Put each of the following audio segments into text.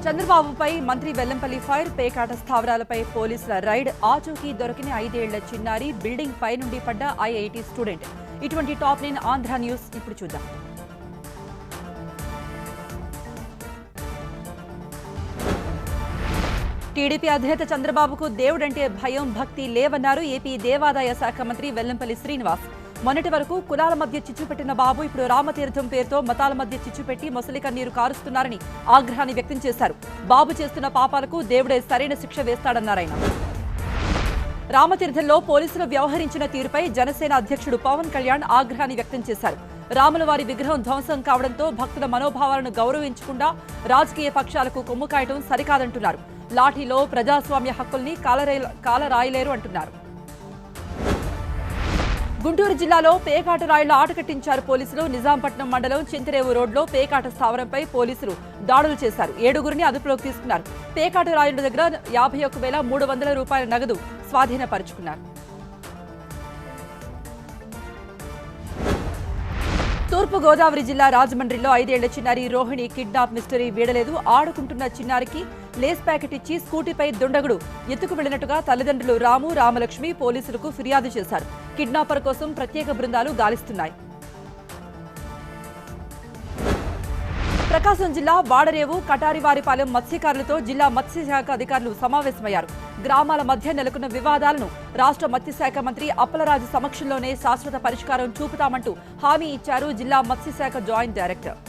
చంద్రబాబుపై మంత్రి వెల్లంపల్లి ఫైర్, పేకాట స్థావరాలపై పోలీసుల రైడ్, ఆచూకీ దొరికిన 5 ఏళ్ల చిన్నారి, బిల్డింగ్ పై నుండి పడ్డ ఐఐటీ స్టూడెంట్. ఇటువంటి టాప్ 9 ఆంధ్ర న్యూస్ ఇప్పుడు చూద్దాం. టీడీపీ అధినేత చంద్రబాబుకు దేవుడంటే భయం, భక్తి లేవన్నారు ఏపీ దేవాదాయ శాఖ మంత్రి వెల్లంపల్లి శ్రీనివాస్. మొన్నటి వరకు కులాల మధ్య చిచ్చుపెట్టిన బాబు ఇప్పుడు రామతీర్థం పేరుతో మతాల మధ్య చిచ్చుపెట్టి మొసలి కన్నీరు కారుస్తున్నారని ఆగ్రహాన్ని వ్యక్తం చేశారు. బాబు చేస్తున్న పాపాలకు దేవుడే సరైన శిక్ష వేస్తాడన్నారాయన. రామతీర్థంలో పోలీసులు వ్యవహరించిన తీరుపై జనసేన అధ్యక్షుడు పవన్ కళ్యాణ్ ఆగ్రహాన్ని వ్యక్తం చేశారు. రాముల వారి విగ్రహం ధ్వంసం కావడంతో భక్తుల మనోభావాలను గౌరవించకుండా రాజకీయ పక్షాలకు కొమ్ము కాయడం సరికాదంటున్నారు. లాఠీలో ప్రజాస్వామ్య హక్కుల్ని కాలరాయలేరు అంటున్నారు. గుంటూరు జిల్లాలో పేకాట రాయిళ్ల ఆట కట్టించారు పోలీసులు. నిజాంపట్నం మండలం చింతరేవు రోడ్లో పేకాట స్థావరంపై పోలీసులు దాడులు చేశారు. 7గురిని అదుపులోకి తీసుకున్నారు. పేకాట రాయిళ్ల దగ్గర 51,300 రూపాయల నగదు స్వాధీనపరుచుకున్నారు. తూర్పు గోదావరి జిల్లా రాజమండ్రిలో 5 ఏళ్ల చిన్నారి రోహిణి కిడ్నాప్ మిస్టరీ వీడలేదు. ఆడుకుంటున్న చిన్నారికి లేస్ ప్యాకెట్ ఇచ్చి స్కూటీపై దుండగుడు ఎత్తుకు వెళ్లినట్టుగా తల్లిదండ్రులు రాము, రామలక్ష్మి పోలీసులకు ఫిర్యాదు చేశారు. కిడ్నాపర్ కోసం ప్రత్యేక బృందాలు గాలిస్తున్నాయి. ప్రకాశం జిల్లా వాడరేవు, కటారివారిపాలెం మత్స్యకారులతో జిల్లా మత్స్యశాఖ అధికారులు సమావేశమయ్యారు. గ్రామాల మధ్య నెలకొన్న వివాదాలను రాష్ట్ర మత్స్యశాఖ మంత్రి అప్పలరాజు సమక్షంలోనే శాశ్వత పరిష్కారం చూపుతామంటూ హామీ ఇచ్చారు జిల్లా మత్స్యశాఖ జాయింట్ డైరెక్టర్.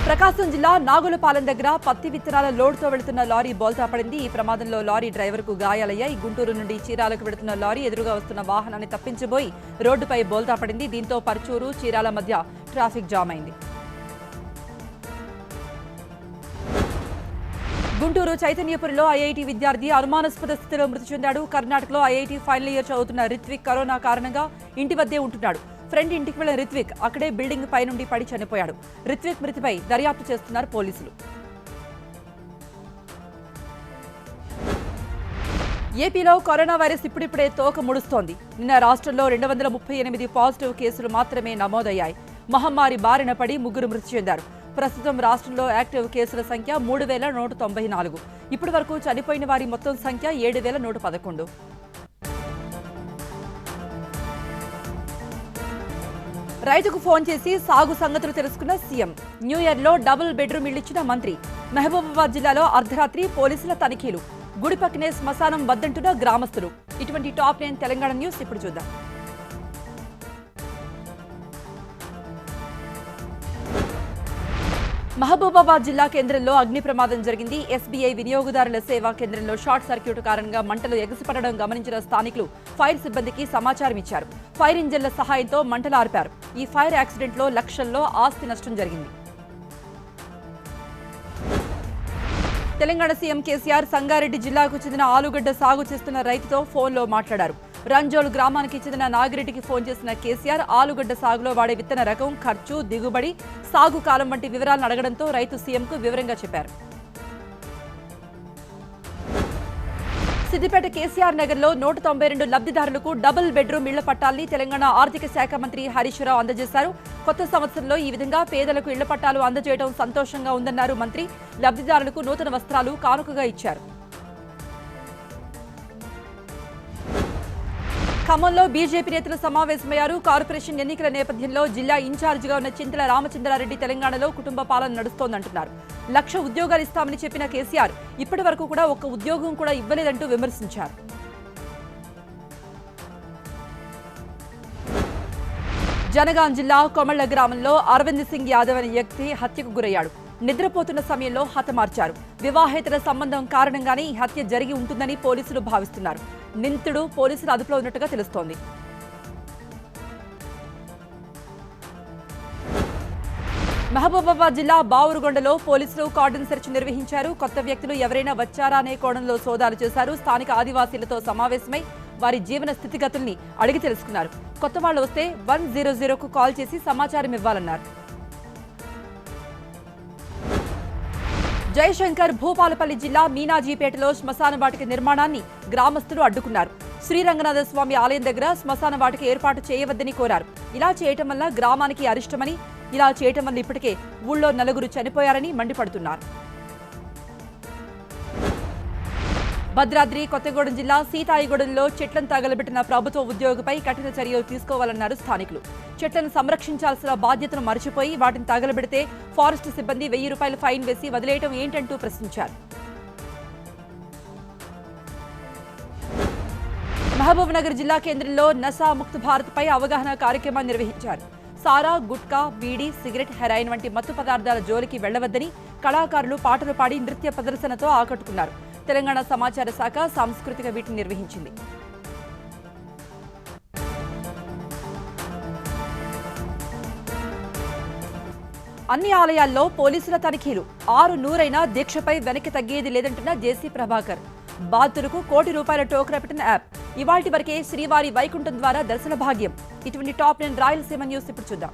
ప్రకాశం జిల్లా నాగులపాలెం దగ్గర పత్తి విత్తనాల లోడ్తో వెళుతున్న లారీ బోల్తా పడింది. ఈ ప్రమాదంలో లారీ డ్రైవర్కు గాయాలయ్యాయి. గుంటూరు నుండి చీరాలకు వెళుతున్న లారీ ఎదురుగా వస్తున్న వాహనాన్ని తప్పించబోయి రోడ్డుపై బోల్తా పడింది. దీంతో పర్చూరు, చీరాల మధ్య ట్రాఫిక్ జామ్ అయింది. గుంటూరు చైతన్యపురిలో ఐఐటీ విద్యార్థి అనుమానాస్పద స్థితిలో మృతి చెందాడు. కర్ణాటకలో ఐఐటీ ఫైనల్ ఇయర్ చదువుతున్న రిత్విక్ కరోనా కారణంగా ఇంటి వద్దే ఉంటున్నాడు. ఫ్రెండ్ ఇంటికి వెళ్లిన రిత్విక్ అక్కడే బిల్డింగ్ పై నుండి పడి చనిపోయాడు. రిత్విక్ మృతిపై దర్యాప్తు చేస్తున్నారు పోలీసులు. ఏపీలో కరోనా వైరస్ ఇప్పుడిప్పుడే తోక ముడుస్తోంది. నిన్న రాష్ట్రంలో 238 పాజిటివ్ కేసులు మాత్రమే నమోదయ్యాయి. మహమ్మారి బారిన పడి 3 మృతి చెందారు. ప్రస్తుతం రాష్ట్రంలో యాక్టివ్ కేసుల సంఖ్య 3,194. ఇప్పటి వరకు చనిపోయిన వారి మొత్తం సంఖ్య 7,111. రైతుకు ఫోన్ చేసి సాగు సంగతులు తెలుసుకున్న సీఎం. న్యూ ఇయర్లో డబుల్ బెడ్రూమ్ ఇళ్లిచ్చిన మంత్రి. మహబూబాబాద్ జిల్లాలో అర్ధరాత్రి పోలీసుల తనిఖీలు. గుడి పక్కనే శ్మశానం వద్దంటున్న గ్రామస్తులు. ఇటువంటి టాప్ 9 తెలంగాణ న్యూస్ ఇప్పుడు చూద్దాం. మహబూబాబాద్ జిల్లా కేంద్రంలో అగ్ని ప్రమాదం జరిగింది. ఎస్బీఐ వినియోగదారుల సేవా కేంద్రంలో షార్ట్ సర్క్యూట్ కారణంగా మంటలు ఎగసిపడడం గమనించిన స్థానికులు ఫైర్ సిబ్బందికి సమాచారం ఇచ్చారు. ఫైర్ ఇంజన్ల సహాయంతో మంటలు ఆర్పారు. ఈ ఫైర్ యాక్సిడెంట్లో లక్షల్లో ఆస్తి నష్టం జరిగింది. తెలంగాణ సీఎం కేసీఆర్ సంగారెడ్డి జిల్లాకు చెందిన ఆలుగడ్డ సాగు చేస్తున్న రైతుతో ఫోన్లో మాట్లాడారు. రంజోల్ గ్రామానికి చెందిన నాగిరెడ్డికి ఫోన్ చేసిన కేసీఆర్ ఆలుగడ్డ సాగులో వాడే విత్తన రకం, ఖర్చు, దిగుబడి, సాగు కాలం వంటి వివరాలను అడగడంతో రైతు సీఎంకు వివరంగా చెప్పారు. సిద్దిపేట కేసీఆర్ నగర్లో 192 లబ్ధిదారులకు డబుల్ బెడ్రూమ్ ఇళ్ల పట్టాల్ని తెలంగాణ ఆర్థిక శాఖ మంత్రి హరీష్ రావు అందజేశారు. కొత్త సంవత్సరంలో ఈ విధంగా పేదలకు ఇళ్ల పట్టాలు అందజేయడం సంతోషంగా ఉందన్నారు మంత్రి. లబ్ధిదారులకు నూతన వస్త్రాలు కానుకగా ఇచ్చారు. ఖమ్మంలో బీజేపీ నేతలు సమావేశమయ్యారు. కార్పొరేషన్ ఎన్నికల నేపథ్యంలో జిల్లా ఇన్ఛార్జిగా ఉన్న చింతల రామచంద్రారెడ్డి తెలంగాణలో కుటుంబ పాలన నడుస్తోందంటున్నారు. 1,00,000 ఉద్యోగాలు ఇస్తామని చెప్పిన కేసీఆర్ ఇప్పటి వరకు కూడా ఒక్క ఉద్యోగం కూడా ఇవ్వలేదంటూ విమర్శించారు. జనగాం జిల్లా కొమళ్ల గ్రామంలో అరవింద్ సింగ్ యాదవ్ అనే వ్యక్తి హత్యకు గురయ్యాడు. నిద్రపోతున్న సమయంలో హతమార్చారు. వివాహేతర సంబంధం కారణంగానే ఈ హత్య జరిగి ఉంటుందని పోలీసులు భావిస్తున్నారు. నిందితుడు పోలీసుల అదుపులో ఉన్నట్టుగా తెలుస్తోంది. మహబూబాబాద్ జిల్లా బావురుగొండలో పోలీసులు కార్డన్ సెర్చ్ నిర్వహించారు. కొత్త వ్యక్తులు ఎవరైనా వచ్చారా అనే కోణంలో సోదాలు చేశారు. స్థానిక ఆదివాసీలతో సమావేశమై వారి జీవన స్థితిగతుల్ని అడిగి తెలుసుకున్నారు. కొత్త వాళ్లు వస్తే 100కు కాల్ చేసి సమాచారం ఇవ్వాలన్నారు. జయశంకర్ భూపాలపల్లి జిల్లా మీనాజీపేటలో శ్మశాన వాటిక నిర్మాణాన్ని గ్రామస్తులు అడ్డుకున్నారు. శ్రీరంగనాథ స్వామి ఆలయం దగ్గర శ్మశాన వాటిక ఏర్పాటు చేయవద్దని కోరారు. ఇలా చేయటం వల్ల గ్రామానికి అరిష్టమని ఇలా చేయటం వల్ల ఇప్పటికే ఊళ్ళో నలుగురు చనిపోయారని మండిపడుతున్నారు. భద్రాద్రి కొత్తగూడెం జిల్లా సీతాయిగూడెంలో చెట్లను తగలబెట్టిన ప్రభుత్వ ఉద్యోగిపై కఠిన చర్యలు తీసుకోవాలన్నారు స్థానికులు. చెట్లను సంరక్షించాల్సిన బాధ్యతను మర్చిపోయి వాటిని తగలబెడితే ఫారెస్ట్ సిబ్బంది 1000 రూపాయలు ఫైన్ వేసి వదిలేయటం ఏంటంటూ ప్రశ్నించారు. మహబూబ్నగర్ జిల్లా కేంద్రంలో నశా ముక్త్ భారత్పై అవగాహన కార్యక్రమాన్ని నిర్వహించారు. సారా, గుట్కా, బీడీ, సిగరెట్, హెరాయిన్ వంటి మత్తు పదార్థాల జోలికి వెళ్లవద్దని కళాకారులు పాటలు పాడి నృత్య ప్రదర్శనతో ఆకట్టుకున్నారు. తెలంగాణ సమాచార శాఖ సాంస్కృతిక వీటిని నిర్వహించింది. అన్ని ఆలయాల్లో పోలీసుల తనిఖీలు. 6 దీక్షపై వెనక్కి తగ్గేది లేదంటున్న జేసీ ప్రభాకర్. బాధితులకు ₹1 కోటి టోకెన్ పెట్టిన యాప్. ఇవాల్టి వరకే శ్రీవారి వైకుంఠం ద్వారా దర్శన భాగ్యం. ఇటువంటి టాప్ 9 రాయలసీమ న్యూస్ ఇప్పుడు చూద్దాం.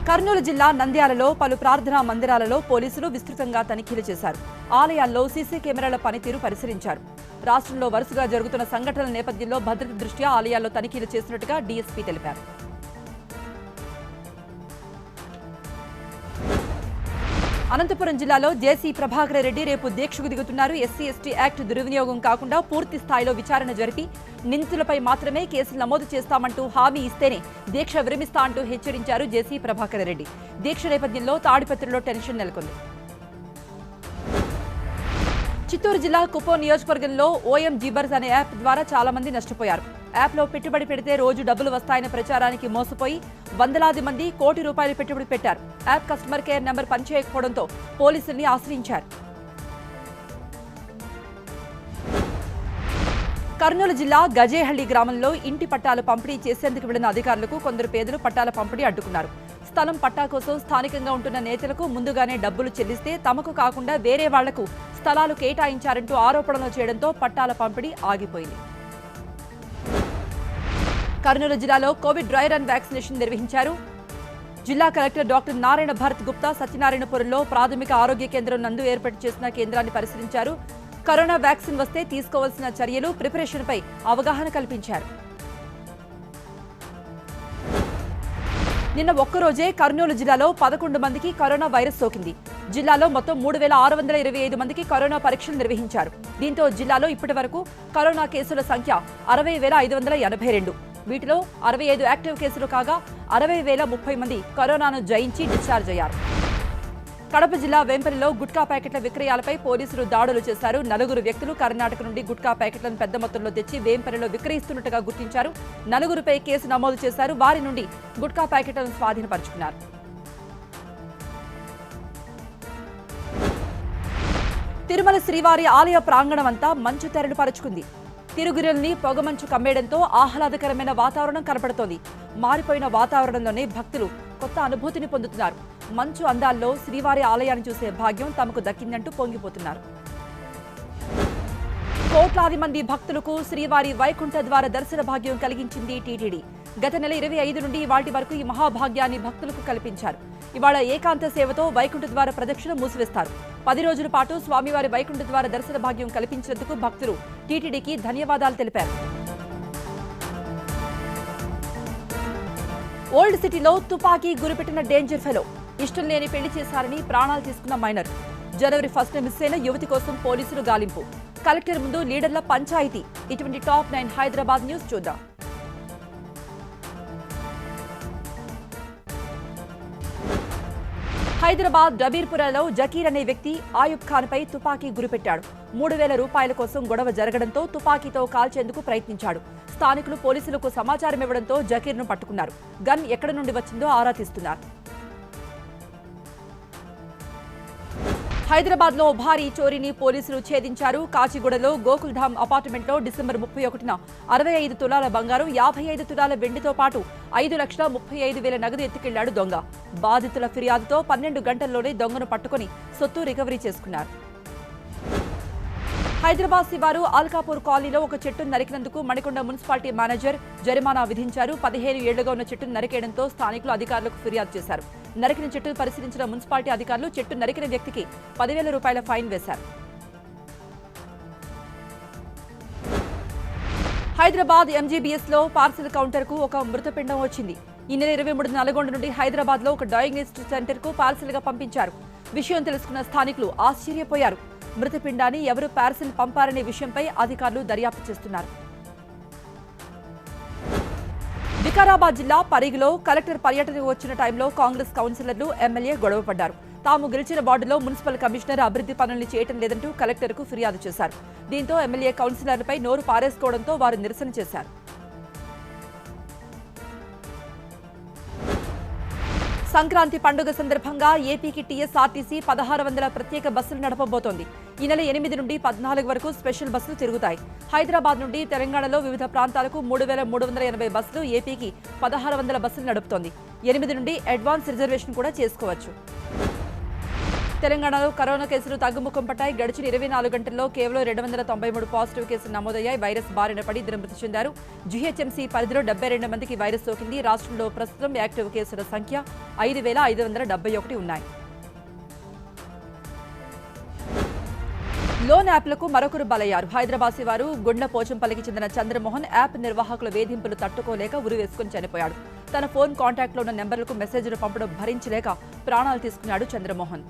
కర్నూలు జిల్లా నంద్యాలలో పలు ప్రార్థనా మందిరాలలో పోలీసులు విస్తృతంగా తనిఖీలు చేశారు. ఆలయాల్లో సీసీ కెమెరాల పనితీరు పరిశీలించారు. రాష్ట్రంలో వరుసగా జరుగుతున్న సంఘటనల నేపథ్యంలో భద్రత దృష్ట్యా ఆలయాల్లో తనిఖీలు చేసినట్టుగా డీఎస్పీ తెలిపారు. అనంతపురం జిల్లాలో జేసీ ప్రభాకర్ రెడ్డి రేపు దీక్షకు దిగుతున్నారు. ఎస్సీ ఎస్టీ యాక్ట్ దుర్వినియోగం కాకుండా పూర్తి స్థాయిలో విచారణ జరిపి నిందితులపై మాత్రమే కేసులు నమోదు చేస్తామంటూ హామీ ఇస్తేనే దీక్ష విరమిస్తా అంటూ హెచ్చరించారు జేసీ ప్రభాకర్ రెడ్డి. దీక్ష నేపథ్యంలో తాడిపత్రిలో టెన్షన్ నెలకొంది. చిత్తూరు జిల్లా కుప్పం నియోజకవర్గంలో ఓఎంజీ బర్స్ అనే యాప్ ద్వారా చాలా మంది నష్టపోయారు. యాప్లో పెట్టుబడి పెడితే రోజు డబ్బులు వస్తాయన్న ప్రచారానికి మోసపోయి వందలాది మంది ₹1 కోటి పెట్టుబడి పెట్టారు. యాప్ కస్టమర్ కేర్ నెంబర్ పనిచేయకపోవడంతో పోలీసుల్ని ఆశ్రయించారు. కర్నూలు జిల్లా గజేహళ్లి గ్రామంలో ఇంటి పట్టాలు పంపిణీ చేసేందుకు వెళ్లిన అధికారులకు కొందరు పేదలు పట్టాల పంపిణీ అడ్డుకున్నారు. స్థలం పట్టా కోసం స్థానికంగా ఉంటున్న నేతలకు ముందుగానే డబ్బులు చెల్లిస్తే తమకు కాకుండా వేరే వాళ్లకు స్థలాలు కేటాయించారంటూ ఆరోపణలు చేయడంతో పట్టాల పంపిణీ ఆగిపోయింది. కర్నూలు జిల్లాలో కోవిడ్ డ్రై రన్ వ్యాక్సినేషన్ నిర్వహించారు. జిల్లా కలెక్టర్ డాక్టర్ నారాయణ భరత్ గుప్తా సత్యనారాయణపురంలో ప్రాథమిక ఆరోగ్య కేంద్రం నందు ఏర్పాటు చేసిన కేంద్రాన్ని పరిశీలించారు. కరోనా వ్యాక్సిన్ వస్తే తీసుకోవాల్సిన చర్యలు, ప్రిపరేషన్పై అవగాహన కల్పించారు. నిన్న ఒక్కరోజే కర్నూలు జిల్లాలో 11 మందికి కరోనా వైరస్ సోకింది. జిల్లాలో మొత్తం 3625 మందికి కరోనా పరీక్షలు నిర్వహించారు. దీంతో జిల్లాలో ఇప్పటి వరకు కరోనా కేసుల సంఖ్య 60,582. వీటిలో 65 యాక్టివ్ కేసులు కాగా 60,030 మంది కరోనాను జయించి డిశ్చార్జ్ అయ్యారు. కడప జిల్లా వేంపల్లిలో గుట్కా ప్యాకెట్ల విక్రయాలపై పోలీసులు దాడులు చేశారు. 4 వ్యక్తులు కర్ణాటక నుండి గుట్కా ప్యాకెట్లను పెద్ద మొత్తంలో తెచ్చి వేంపల్లిలో విక్రయిస్తున్నట్టుగా గుర్తించారు. 4గురిపై కేసు నమోదు చేశారు. వారి నుండి గుట్కా ప్యాకెట్లను స్వాధీనపరుచుకున్నారు. తిరుమల శ్రీవారి ఆలయ ప్రాంగణం అంతా మంచు తెరలు పరుచుకుంది. తిరుగురుల్ని పొగమంచు కమ్మేయడంతో ఆహ్లాదకరమైన వాతావరణం కనపడుతోంది. మారిపోయిన వాతావరణంలోనే భక్తులు కొత్త అనుభూతిని పొందుతున్నారు. మంచు అందాల్లో శ్రీవారి ఆలయాన్ని చూసే భాగ్యం తమకు దక్కిందంటూ పొంగిపోతున్నారు. కోట్లాది మంది భక్తులకు శ్రీవారి వైకుంఠ ద్వార దర్శన భాగ్యం కలిగించింది టీటీడీ. గత నెల 25 నుండి ఇవాటి వరకు ఈ మహాభాగ్యాన్ని భక్తులకు కల్పించారు. ఇవాళ ఏకాంత సేవతో వైకుంఠ ద్వార ప్రదక్షిణ మూసివేస్తారు. 10 రోజుల పాటు స్వామివారి వైకుంఠ ద్వార దర్శన భాగ్యం కల్పించినందుకు భక్తులు టీటీడీకి ధన్యవాదాలు తెలిపారు. ఓల్డ్ సిటీలో తుపాకీ గురిపెట్టిన డేంజర్ ఫెలో. ఇష్టం లేని పెళ్లి చేశారని ప్రాణాలు తీసుకున్న మైనర్. జనవరి 1న మిస్ అయిన యువతి కోసం పోలీసులు గాలింపు. కలెక్టర్ ముందు లీడర్ల పంచాయతీ. ఇటువంటి టాప్ 9 హైదరాబాద్ న్యూస్ చూద్దాం. హైదరాబాద్ డబీర్పురలో జకీర్ అనే వ్యక్తి ఆయుబ్ ఖాన్ పై తుపాకీ గురిపెట్టాడు. 3000 రూపాయల కోసం గొడవ జరగడంతో తుపాకీతో కాల్చేందుకు ప్రయత్నించాడు. స్థానికులు పోలీసులకు సమాచారం ఇవ్వడంతో జకీర్ను పట్టుకున్నారు. గన్ ఎక్కడి నుండి వచ్చిందో ఆరా తీస్తున్నారు. హైదరాబాద్లో భారీ చోరీని పోలీసులు ఛేదించారు. కాచిగూడలో గోకుల్ధామ్ అపార్ట్మెంట్లో డిసెంబర్ 31న 65 తులాల బంగారం, 55 తులాల వెండితో పాటు 5,35,000 నగదు ఎత్తుకెళ్లాడు దొంగ. బాధితుల ఫిర్యాదుతో 12 గంటల్లోనే దొంగను పట్టుకుని సొత్తు రికవరీ చేసుకున్నారు. హైదరాబాద్ శివారు అల్కాపూర్ కాలనీలో ఒక చెట్టును నరికినందుకు మణికొండ మున్సిపాలిటీ మేనేజర్ జరిమానా విధించారు. 15 ఏళ్లుగా ఉన్న చెట్టును నరికేయడంతో స్థానికులు అధికారులకు ఫిర్యాదు చేశారు. నరికిన చెట్టును పరిశీలించిన మున్సిపాలిటీ అధికారులు చెట్టు నరికిన వ్యక్తికి 10,000 రూపాయల ఫైన్ వేశారు. హైదరాబాద్ ఎంజీబీఎస్ లో పార్సిల్ కౌంటర్ కు ఒక మృతపిండం వచ్చింది. ఈ నెల 23 నల్గొండ నుండి హైదరాబాద్ లో ఒక డయాగ్నోస్టిక్ సెంటర్ కు పార్సిల్ గా పంపించారు. విషయం తెలుసుకున్న స్థానికులు ఆశ్చర్యపోయారు. మృతపిండాన్ని ఎవరు పార్సిల్ పంపారనే విషయంపై అధికారులు దర్యాప్తు చేస్తున్నారు. వికారాబాద్ జిల్లా పరిగిలో కలెక్టర్ పర్యటనకు వచ్చిన టైంలో కాంగ్రెస్ కౌన్సిలర్లు ఎమ్మెల్యే గొడవపడ్డారు. తాము గెలిచిన వార్డులో మున్సిపల్ కమిషనర్ అభివృద్ధి పనులు చేయటం లేదంటూ కలెక్టర్కు ఫిర్యాదు చేశారు. దీంతో ఎమ్మెల్యే కౌన్సిలర్లపై నోరు పారేసుకోవడంతో వారు నిరసన చేశారు. సంక్రాంతి పండుగ సందర్భంగా ఏపీకి టీఎస్ఆర్టీసీ 1600 ప్రత్యేక బస్సులు నడపబోతోంది. ఈ నెల 8 నుండి 14 వరకు స్పెషల్ బస్సులు తిరుగుతాయి. హైదరాబాద్ నుండి తెలంగాణలో వివిధ ప్రాంతాలకు 3380 బస్సులు, ఏపీకి 1600 బస్సులు నడుపుతోంది. 8 నుండి అడ్వాన్స్ రిజర్వేషన్ కూడా చేసుకోవచ్చు. తెలంగాణలో కరోనా కేసులు తగ్గుముఖం పట్టాయి. గడిచిన 24 గంటల్లో కేవలం 293 పాజిటివ్ కేసులు నమోదయ్యాయి. వైరస్ బారిన పడి ఇద్దరు మృతి చెందారు. జీహెచ్ఎంసీ పరిధిలో 72 మందికి వైరస్ సోకింది. రాష్ట్రంలో ప్రస్తుతం యాక్టివ్ కేసుల సంఖ్య 5571 ఉన్నాయి. లోన్ యాప్లకు మరొకరు బలయ్యారు. హైదరాబాద్ శివారు గుండ్ల పోచంపల్లికి చెందిన చంద్రమోహన్ యాప్ నిర్వాహకుల వేధింపులు తట్టుకోలేక ఉరివేసుకుని చనిపోయాడు. తన ఫోన్ కాంటాక్ట్లో ఉన్న నెంబర్లకు మెసేజ్లు పంపడం భరించలేక ప్రాణాలు తీసుకున్నాడు చంద్రమోహన్.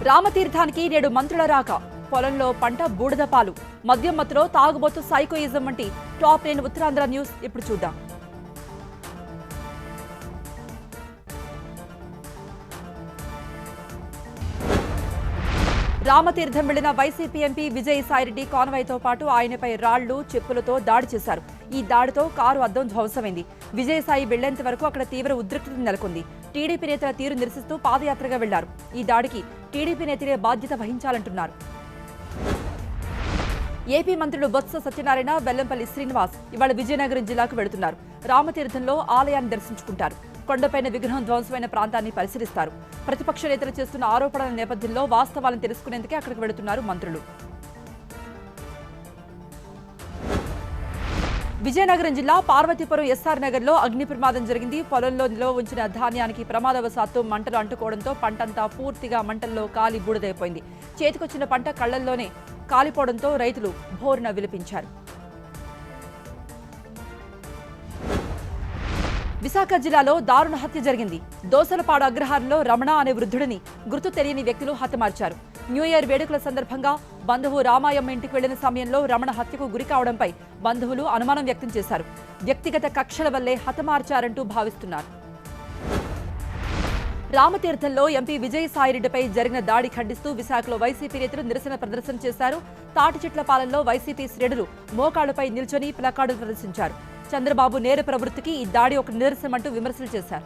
రామతీర్థానికి నేడు మంత్రుల రాక. పొలంలో పంట బూడిదపాలు, మద్యం మత్తులో తాగుబోతు సైకోయిజం వంటి టాప్ 9 ఉత్తరాంధ్ర న్యూస్ ఇప్పుడు చూద్దాం. రామతీర్థం వెళ్లిన వైసీపీ ఎంపీ విజయసాయిరెడ్డి కాన్వాయ్తో పాటు ఆయనపై రాళ్లు, చెప్పులతో దాడి చేశారు. ఈ దాడితో కారు అద్దం ధ్వంసమైంది. విజయసాయి వెళ్లేంత వరకు అక్కడ తీవ్ర ఉద్రిక్తత నెలకొంది. టీడీపీ నేతల తీరు నిరసిస్తూ పాదయాత్రగా వెళ్లారు. ఈ దాడికి టీడీపీ నేతలే బాధ్యత వహించాలంటున్నారు. ఏపీ మంత్రులు బొత్స సత్యనారాయణ, వెల్లంపల్లి శ్రీనివాస్ ఇవాళ విజయనగరం జిల్లాకు వెళుతున్నారు. రామతీర్థంలో ఆలయాన్ని దర్శించుకుంటారు. కొండపైన విగ్రహం ధ్వంసమైన ప్రాంతాన్ని పరిశీలిస్తారు. ప్రతిపక్ష నేతలు చేస్తున్న ఆరోపణల నేపథ్యంలో వాస్తవాలను తెలుసుకునేందుకే అక్కడికి వెళుతున్నారు మంత్రులు. విజయనగరం జిల్లా పార్వతీపురం ఎస్ఆర్ నగర్ లో అగ్ని ప్రమాదం జరిగింది. పొలంలో నిల్వ ఉంచిన ధాన్యానికి ప్రమాదవశాత్తు మంటలు అంటుకోవడంతో పంటంతా పూర్తిగా మంటల్లో కాలి బూడిదైపోయింది. చేతికొచ్చిన పంట కళ్లల్లోనే కాలిపోవడంతో రైతులు భోరున విలపించారు. విశాఖ జిల్లాలో దారుణ హత్య జరిగింది. దోసలపాడు అగ్రహారంలో రమణ అనే వృద్ధుడిని గుర్తు తెలియని వ్యక్తులు హతమార్చారు. న్యూ ఇయర్ వేడుకల సందర్భంగా బంధువు రామాయమ్మ ఇంటికి వెళ్లిన సమయంలో రమణ హత్యకు గురి కావడంపై బంధువులు అనుమానం వ్యక్తం చేశారు. వ్యక్తిగత కక్షల వల్లే హతమార్చారంటూ భావిస్తున్నారు. రామతీర్థంలో ఎంపీ విజయసాయిరెడ్డిపై జరిగిన దాడి ఖండిస్తూ విశాఖలో వైసీపీ నేతలు నిరసన ప్రదర్శన చేశారు. తాటిచెట్లపాలెంలో వైసీపీ శ్రేణులు మోకాళ్లపై నిల్చొని ప్లకార్డులు ప్రదర్శించారు. చంద్రబాబు నేర ప్రవృత్తికి ఈ దాడి ఒక నిదర్శనమంటూ విమర్శలు చేశారు.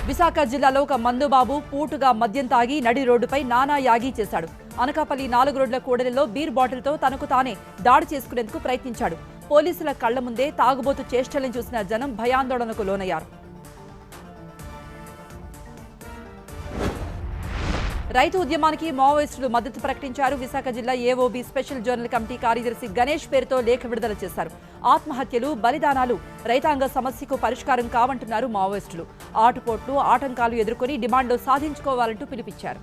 విశాఖ జిల్లాలో ఒక మందుబాబు పూటుగా మద్యం తాగి నడి రోడ్డుపై నానా యాగి చేశాడు. అనకాపల్లి 4 రోడ్ల కూడలిలో బీర్ బాటిల్తో తనకు తానే దాడి చేసుకునేందుకు ప్రయత్నించాడు. పోలీసుల కళ్ల ముందే తాగుబోతు చేష్టలను చూసిన జనం భయాందోళనకు లోనయ్యారు. రైతు ఉద్యమానికి మావోయిస్టులు మద్దతు ప్రకటించారు. విశాఖ జిల్లా ఏఓబీ స్పెషల్ జోనల్ కమిటీ కార్యదర్శి గణేష్ పేరుతో లేఖ విడుదల చేశారు. ఆత్మహత్యలు, బలిదానాలు రైతాంగ సమస్యకు పరిష్కారం కావంటున్నారు మావోయిస్టులు. ఆటుపోట్లు, ఆటంకాలు ఎదుర్కొని డిమాండ్లు సాధించుకోవాలంటూ పిలుపిచ్చారు.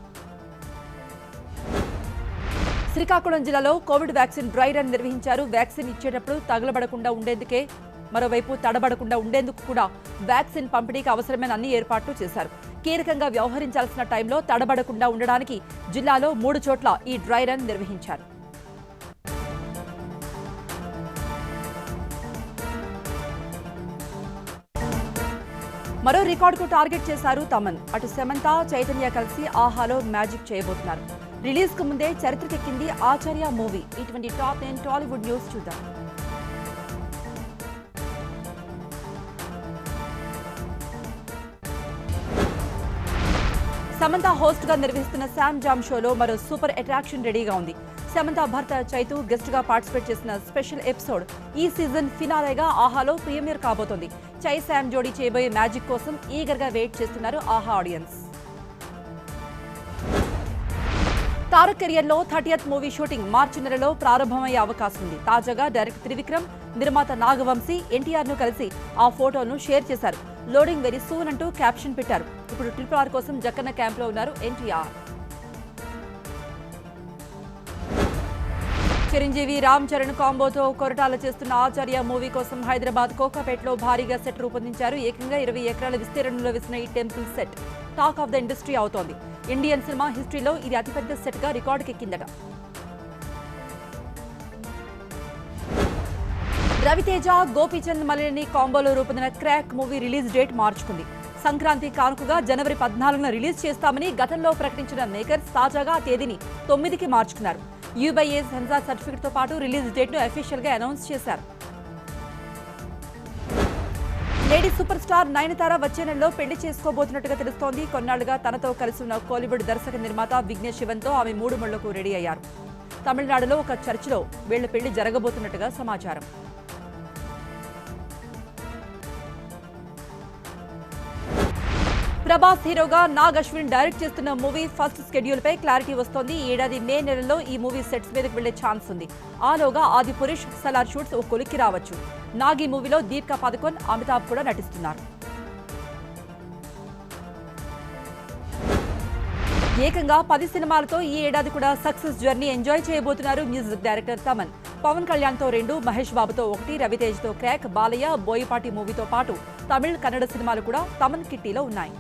శ్రీకాకుళం జిల్లాలో కోవిడ్ వ్యాక్సిన్ డ్రై రన్ నిర్వహించారు. వ్యాక్సిన్ ఇచ్చేటప్పుడు తగలబడకుండా ఉండేందుకే, మరోవైపు తడబడకుండా ఉండేందుకు కూడా వ్యాక్సిన్ పంపిణీకి అవసరమైన అన్ని ఏర్పాట్లు చేశారు. కీలకంగా వ్యవహరించాల్సిన టైంలో తడబడకుండా ఉండడానికి జిల్లాలో 3 చోట్ల ఈ డ్రై రన్ నిర్వహించారు. మరో రికార్డుకు టార్గెట్ చేశారు తమన్. అటు సమంత, చైతన్య కలిసి ఆహాలో మ్యాజిక్ చేయబోతున్నారు. రిలీజ్ కు ముందే చరిత్రకెక్కింది ఆచార్య మూవీ. ఇటువంటి టాప్ 9 టాలీవుడ్ న్యూస్ చూద్దాం. సమంత హోస్ట్ గా నిర్వహిస్తున్న శామ్ జామ్ షోలో మరో సూపర్ అట్రాక్షన్ రెడీగా ఉంది. సమంత భర్త చైతు గెస్ట్ గా పార్టిసిపేట్ చేసిన స్పెషల్ ఎపిసోడ్ ఈ సీజన్ ఫినాలేగా ఆహాలో ప్రీమియర్ కాబోతోంది. చై శామ్ జోడీ చేయబోయే మ్యాజిక్ కోసం ఈగర్ గా వెయిట్ చేస్తున్నారు ఆహా ఆడియన్స్. తారక్ కెరియర్ లో 30th మూవీ షూటింగ్ మార్చి నెలలో ప్రారంభమయ్యే అవకాశం ఉంది. తాజాగా డైరెక్టర్ త్రివిక్రమ్ నిర్మాత నాగవంశీ ఎన్టీఆర్ ను కలిసి ఆ ఫోటోను షేర్ చేశారు. లోడింగ్ వెరీ సూన్ అంటూ క్యాప్షన్ పెట్టారు. ఇప్పుడు RRR కోసం జక్కన్న క్యాంప్ లో ఉన్నారు ఎన్టీఆర్. చిరంజీవి రామ్ చరణ్ కాంబోతో కొరటాల చేస్తున్న ఆచార్య మూవీ కోసం హైదరాబాద్ కోకాపేటలో భారీగా సెట్ రూపొందించారు. ఏకంగా 20 ఎకరాల విస్తీర్ణంలో వేసిన ఈ temple set talk of the industry అవుతోంది. ఇండియన్ సినిమా హిస్టరీలో ఇది అతిపెద్ద సెట్ గా రికార్డుకెక్కిందట. రవితేజ గోపీచంద్ మలిని కాంబోలో రూపొందిన క్రాక్ మూవీ రిలీజ్ డేట్ మార్చుకుంది. సంక్రాంతి కానుకగా జనవరి 14న రిలీజ్ చేస్తామని గతంలో ప్రకటించిన మేకర్స్ తాజాగా ఆ తేదీని 9కి మార్చుకున్నారు. UBA సెన్సార్ సర్టిఫికెట్ తో పాటు రిలీజ్ డేట్ ను అఫీషియల్ గా అనౌన్స్ చేశారు. లేడీ సూపర్ స్టార్ నయనతార వచ్చే నెలలో పెళ్లి చేసుకోబోతున్నట్టుగా తెలుస్తోంది. కొన్నాళ్లుగా తనతో కలిసి ఉన్న కోలీవుడ్ దర్శక నిర్మాత విఘ్నేష్ శివన్ తో ఆమె 3 ముళ్లకు రెడీ అయ్యారు. తమిళనాడులో ఒక చర్చిలో వీళ్ల పెళ్లి జరగబోతున్నట్టుగా సమాచారం. ప్రభాస్ హీరోగా నాగ్ అశ్విన్ డైరెక్ట్ చేస్తున్న మూవీ ఫస్ట్ షెడ్యూల్ పై క్లారిటీ వస్తోంది. ఈ ఏడాది మే నెలలో ఈ మూవీ సెట్స్ మీదకి వెళ్లే ఛాన్స్ ఉంది. ఆలోగా ఆది పురుష్ సలార్ షూట్స్ ఓ కొలిక్కి రావచ్చు. నాగ్ ఈ మూవీలో దీపికా పదుకొన్, అమితాబ్ కూడా నటిస్తున్నారు. ఏకంగా 10 సినిమాలతో ఈ ఏడాది కూడా సక్సెస్ జర్నీ ఎంజాయ్ చేయబోతున్నారు మ్యూజిక్ డైరెక్టర్ తమన్. పవన్ కళ్యాణ్ తో 2, మహేష్ బాబుతో 1, రవితేజ్ తో క్రాక్, బాలయ్య, బోయపాటి మూవీతో పాటు తమిళ్, కన్నడ సినిమాలు కూడా తమన్ కిట్టీలో ఉన్నాయి.